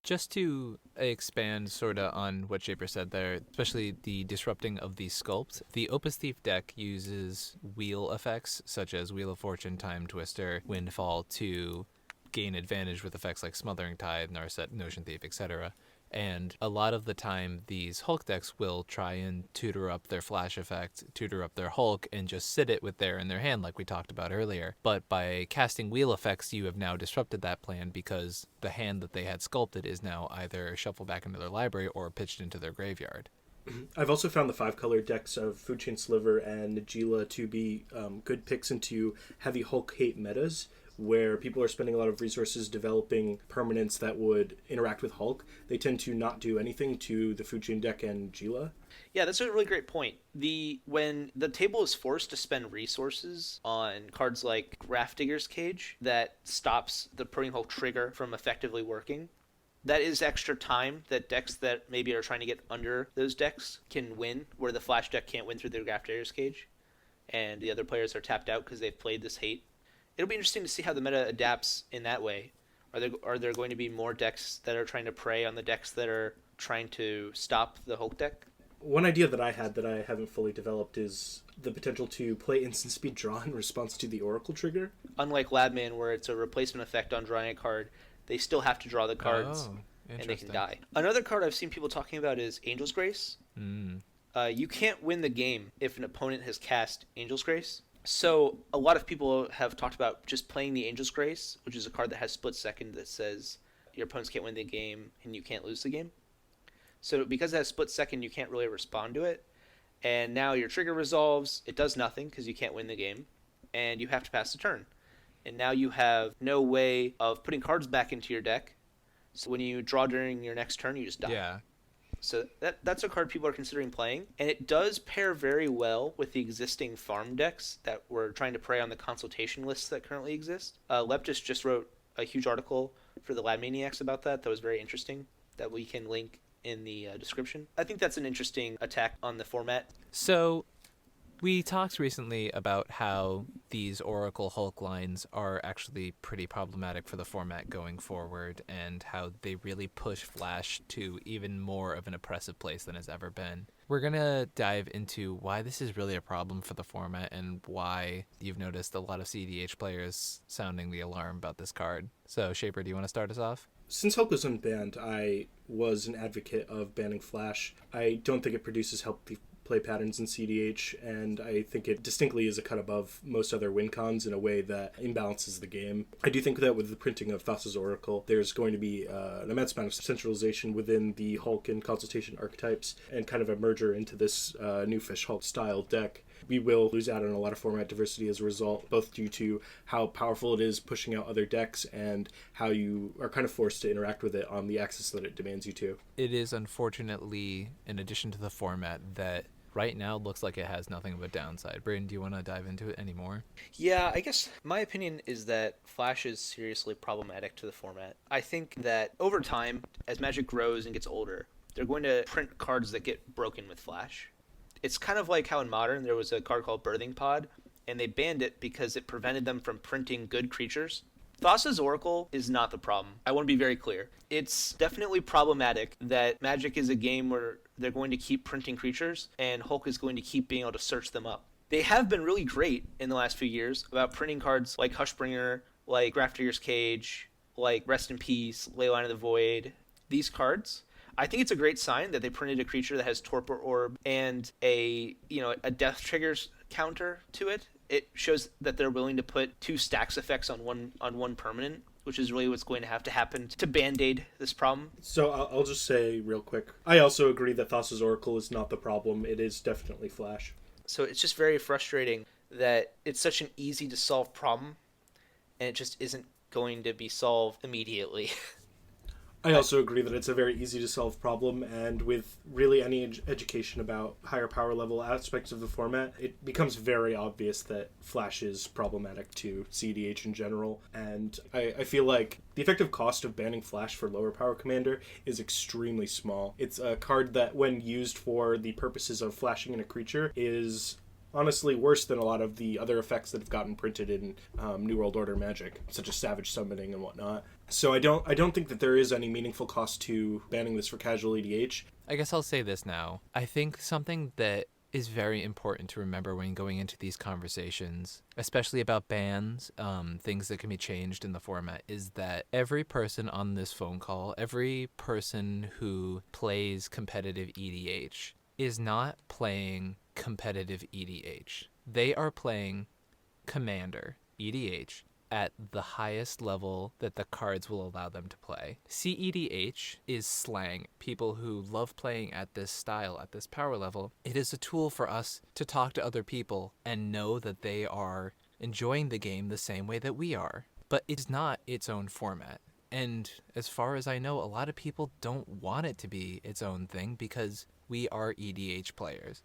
Just to expand sort of on what Shaper said there, especially the disrupting of the sculpt, the Opus Thief deck uses wheel effects such as Wheel of Fortune, Time Twister, Windfall to gain advantage with effects like Smothering Tide, Narset, Notion Thief, etc. And a lot of the time, these Hulk decks will try and tutor up their Flash effect, tutor up their Hulk, and just sit it with in their hand like we talked about earlier. But by casting wheel effects, you have now disrupted that plan because the hand that they had sculpted is now either shuffled back into their library or pitched into their graveyard. I've also found the 5-color decks of Food Chain Sliver and Nagila to be good picks into heavy Hulk hate metas, where people are spending a lot of resources developing permanents that would interact with Hulk, they tend to not do anything to the food chain deck and Gila. Yeah, that's a really great point. When the table is forced to spend resources on cards like Grafdigger's Cage that stops the Protean Hulk trigger from effectively working, that is extra time that decks that maybe are trying to get under those decks can win, where the Flash deck can't win through their Grafdigger's Cage, and the other players are tapped out because they've played this hate. It'll be interesting to see how the meta adapts in that way. Are there going to be more decks that are trying to prey on the decks that are trying to stop the Hulk deck? One idea that I had that I haven't fully developed is the potential to play instant speed draw in response to the Oracle trigger. Unlike Labman, where it's a replacement effect on drawing a card, they still have to draw the cards, and they can die. Another card I've seen people talking about is Angel's Grace. You can't win the game if an opponent has cast Angel's Grace. So a lot of people have talked about just playing the Angel's Grace, which is a card that has split second that says your opponents can't win the game and you can't lose the game. So because it has split second, you can't really respond to it. And now your trigger resolves. It does nothing because you can't win the game. And you have to pass the turn. And now you have no way of putting cards back into your deck. So when you draw during your next turn, you just die. Yeah. So that's a card people are considering playing. And it does pair very well with the existing farm decks that were trying to prey on the consultation lists that currently exist. Leptis just wrote a huge article for the Lab Maniacs about that was very interesting, that we can link in the description. I think that's an interesting attack on the format. So we talked recently about how these Oracle Hulk lines are actually pretty problematic for the format going forward, and how they really push Flash to even more of an oppressive place than it's ever been. We're going to dive into why this is really a problem for the format and why you've noticed a lot of cEDH players sounding the alarm about this card. So, Shaper, do you want to start us off? Since Hulk was unbanned, I was an advocate of banning Flash. I don't think it produces healthy play patterns in cEDH, and I think it distinctly is a cut above most other win cons in a way that imbalances the game. I do think that with the printing of Thassa's Oracle, there's going to be an immense amount of centralization within the Hulk and Consultation archetypes, and kind of a merger into this new Fish Hulk style deck. We will lose out on a lot of format diversity as a result, both due to how powerful it is pushing out other decks and how you are kind of forced to interact with it on the axis that it demands you to. It is unfortunately, in addition to the format, that right now looks like it has nothing but downside. Braden, do you want to dive into it anymore? Yeah, I guess my opinion is that Flash is seriously problematic to the format. I think that over time, as Magic grows and gets older, they're going to print cards that get broken with Flash. It's kind of like how in Modern there was a card called Birthing Pod, and they banned it because it prevented them from printing good creatures. Thassa's Oracle is not the problem. I want to be very clear. It's definitely problematic that Magic is a game where they're going to keep printing creatures, and Hulk is going to keep being able to search them up. They have been really great in the last few years about printing cards like Hushbringer, like Grafdigger's Cage, like Rest in Peace, Leyline of the Void. These cards, I think it's a great sign that they printed a creature that has Torpor Orb and a death triggers counter to it. It shows that they're willing to put 2 stacks effects on one permanent, which is really what's going to have to happen to band-aid this problem. So I'll just say real quick, I also agree that Thassa's Oracle is not the problem. It is definitely Flash. So it's just very frustrating that it's such an easy to solve problem, and it just isn't going to be solved immediately. I also agree that it's a very easy to solve problem, and with really any education about higher power level aspects of the format, it becomes very obvious that Flash is problematic to cEDH in general, and I feel like the effective cost of banning Flash for lower power commander is extremely small. It's a card that, when used for the purposes of flashing in a creature, is honestly worse than a lot of the other effects that have gotten printed in New World Order Magic, such as Savage Summoning and whatnot. So I don't think that there is any meaningful cost to banning this for casual EDH. I guess I'll say this now. I think something that is very important to remember when going into these conversations, especially about bans, things that can be changed in the format, is that every person on this phone call, every person who plays competitive EDH is not playing competitive EDH. They are playing Commander EDH at the highest level that the cards will allow them to play. cEDH is slang. People who love playing at this style, at this power level. It is a tool for us to talk to other people and know that they are enjoying the game the same way that we are. but it's not its own format. And as far as I know, a lot of people don't want it to be its own thing because we are EDH players.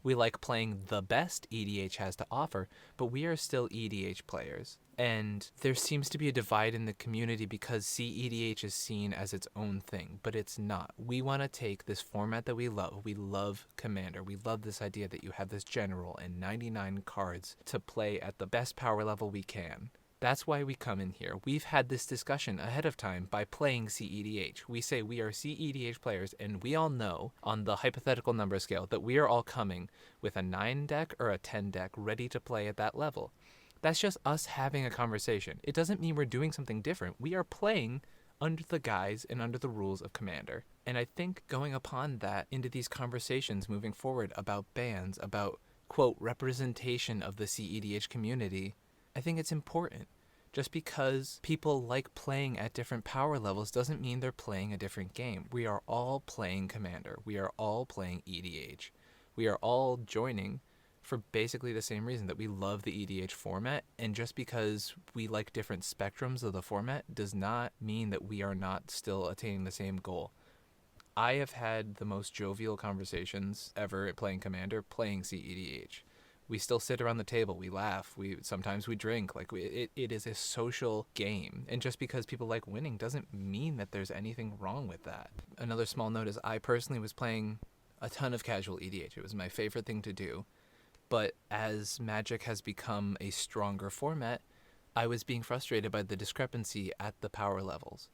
We like playing the best EDH has to offer, but we are still EDH players. And there seems to be a divide in the community because cEDH is seen as its own thing, but it's not. We want to take this format that we love. We love Commander. We love this idea that you have this general and 99 cards to play at the best power level we can. That's why we come in here. We've had this discussion ahead of time by playing cEDH. We say we are cEDH players, and we all know on the hypothetical number scale that we are all coming with a 9 deck or a 10 deck ready to play at that level. That's just us having a conversation. It doesn't mean we're doing something different. We are playing under the guise and under the rules of Commander. And I think going upon that into these conversations moving forward about bans, about, quote, representation of the cEDH community, I think it's important. Just because people like playing at different power levels doesn't mean they're playing a different game. We are all playing Commander. We are all playing EDH. We are all joining for basically the same reason, that we love the EDH format. And just because we like different spectrums of the format does not mean that we are not still attaining the same goal. I have had the most jovial conversations ever playing Commander, playing cEDH. We still sit around the table, we laugh, sometimes we drink. It is a social game. And just because people like winning doesn't mean that there's anything wrong with that. Another small note is I personally was playing a ton of casual EDH. It was my favorite thing to do. But as Magic has become a stronger format, I was being frustrated by the discrepancy at the power levels.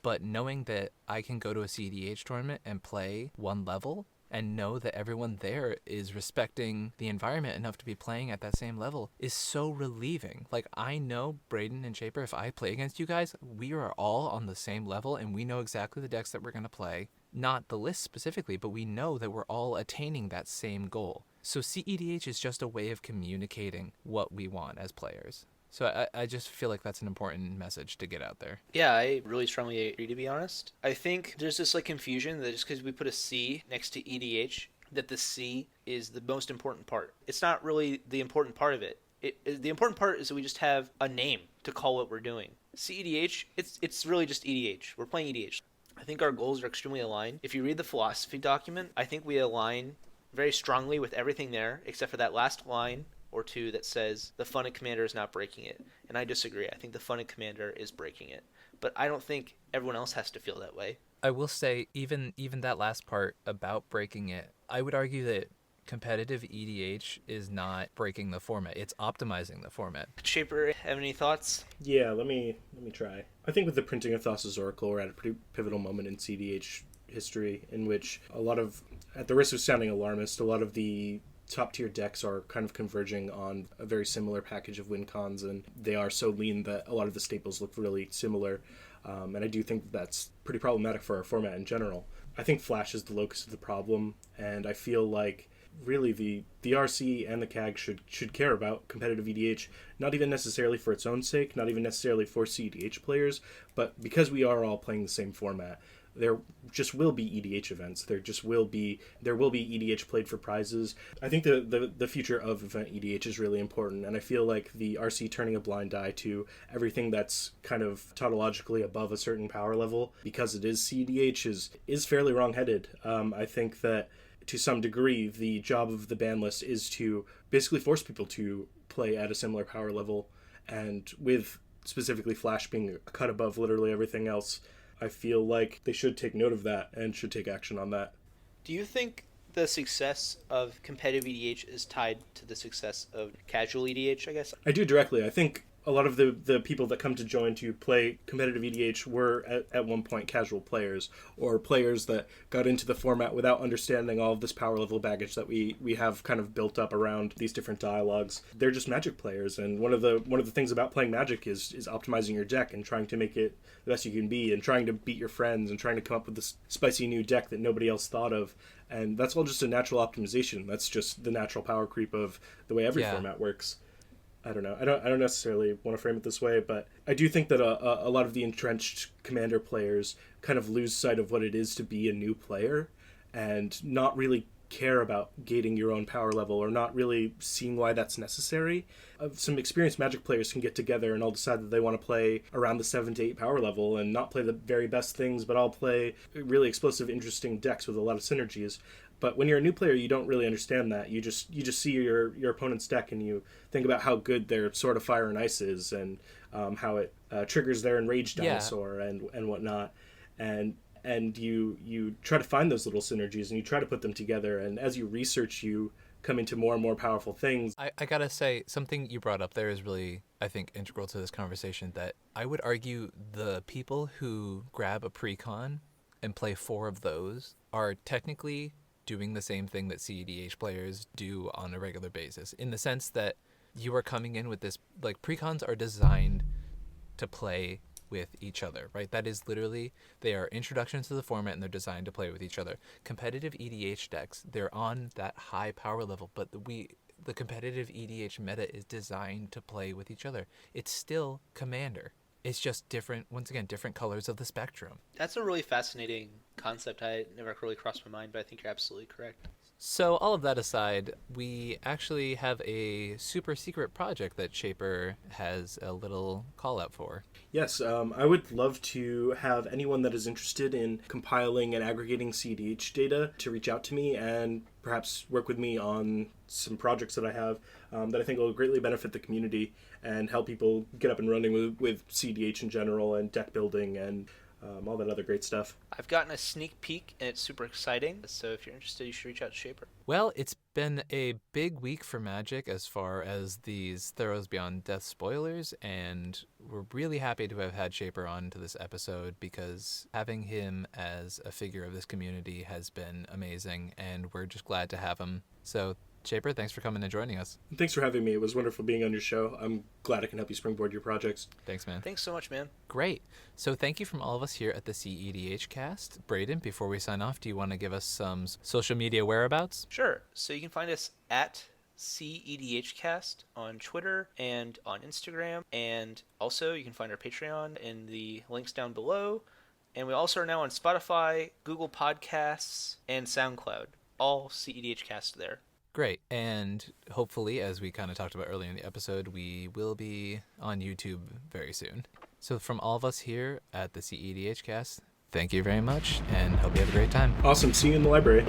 But knowing that I can go to a cEDH tournament and play one level and know that everyone there is respecting the environment enough to be playing at that same level is so relieving. I know, Braden and Shaper, if I play against you guys, we are all on the same level and we know exactly the decks that we're going to play. Not the list specifically, but we know that we're all attaining that same goal. So cEDH is just a way of communicating what we want as players. So I just feel like that's an important message to get out there. Yeah, I really strongly agree, to be honest. I think there's this confusion that just because we put a C next to EDH, that the C is the most important part. It's not really the important part of it. The important part is that we just have a name to call what we're doing. cEDH, it's really just EDH. We're playing EDH. I think our goals are extremely aligned. If you read the philosophy document, I think we align very strongly with everything there, except for that last line or two that says the fun in Commander is not breaking it. And I disagree. I think the fun in Commander is breaking it. But I don't think everyone else has to feel that way. I will say, even that last part about breaking it, I would argue that competitive EDH is not breaking the format. It's optimizing the format. Shaper, have any thoughts? Yeah, let me try. I think with the printing of Thassa's Oracle, we're at a pretty pivotal moment in cEDH history in which a lot of, at the risk of sounding alarmist, a lot of the top tier decks are kind of converging on a very similar package of win cons, and they are so lean that a lot of the staples look really similar. And I do think that's pretty problematic for our format in general. I think Flash is the locus of the problem, and I feel like really the RC and the CAG should care about competitive EDH, not even necessarily for its own sake, not even necessarily for cEDH players, but because we are all playing the same format. There just will be EDH events. There will be EDH played for prizes. I think the future of event EDH is really important, and I feel like the RC turning a blind eye to everything that's kind of tautologically above a certain power level because it is cEDH is fairly wrong-headed. I think that to some degree the job of the ban list is to basically force people to play at a similar power level, and with specifically Flash being a cut above literally everything else, I feel like they should take note of that and should take action on that. Do you think the success of competitive EDH is tied to the success of casual EDH, I guess? I do directly. I think a lot of the people that come to join to play competitive EDH were at one point casual players, or players that got into the format without understanding all of this power level baggage that we have kind of built up around these different dialogues. They're just Magic players, and one of the things about playing Magic is optimizing your deck and trying to make it the best you can be, and trying to beat your friends, and trying to come up with this spicy new deck that nobody else thought of. And that's all just a natural optimization. That's just the natural power creep of the way every format works. I don't know. I don't necessarily want to frame it this way, but I do think that a lot of the entrenched Commander players kind of lose sight of what it is to be a new player and not really care about gating your own power level or not really seeing why that's necessary. Some experienced Magic players can get together and all decide that they want to play around the 7 to 8 power level and not play the very best things, but all play really explosive, interesting decks with a lot of synergies. But when you're a new player, you don't really understand that. You just see your opponent's deck and you think about how good their Sword of Fire and Ice is and how it triggers their Enraged Dinosaur and whatnot. And you try to find those little synergies and you try to put them together. And as you research, you come into more and more powerful things. I gotta say, something you brought up there is really, I think, integral to this conversation, that I would argue the people who grab a precon and play 4 of those are technically doing the same thing that cEDH players do on a regular basis, in the sense that you are coming in with this, like, precons are designed to play with each other, right? That is literally, they are introductions to the format and they're designed to play with each other. Competitive EDH decks, they're on that high power level, but the competitive EDH meta is designed to play with each other. It's still Commander. It's just different, once again, different colors of the spectrum. That's a really fascinating concept. I never really crossed my mind, but I think you're absolutely correct. So all of that aside, we actually have a super secret project that Shaper has a little call out for. Yes, I would love to have anyone that is interested in compiling and aggregating cEDH data to reach out to me and perhaps work with me on some projects that I have that I think will greatly benefit the community and help people get up and running with cEDH in general and deck building and all that other great stuff. I've gotten a sneak peek, and it's super exciting. So if you're interested, you should reach out to Shaper. Well, it's been a big week for Magic as far as these Theros Beyond Death spoilers, and we're really happy to have had Shaper on to this episode because having him as a figure of this community has been amazing, and we're just glad to have him. So, Shaper, thanks for coming and joining us. Thanks for having me. It was wonderful being on your show. I'm glad I can help you springboard your projects. Thanks, man. Thanks so much, man. Great. So thank you from all of us here at the cEDH cast. Braden, before we sign off, do you want to give us some social media whereabouts? Sure. So you can find us at cEDHcast on Twitter and on Instagram. And also you can find our Patreon in the links down below. And we also are now on Spotify, Google Podcasts, and SoundCloud. All cEDHcast there. Great. And hopefully, as we kind of talked about earlier in the episode, we will be on YouTube very soon. So from all of us here at the cEDH cast, thank you very much and hope you have a great time. Awesome. See you in the library.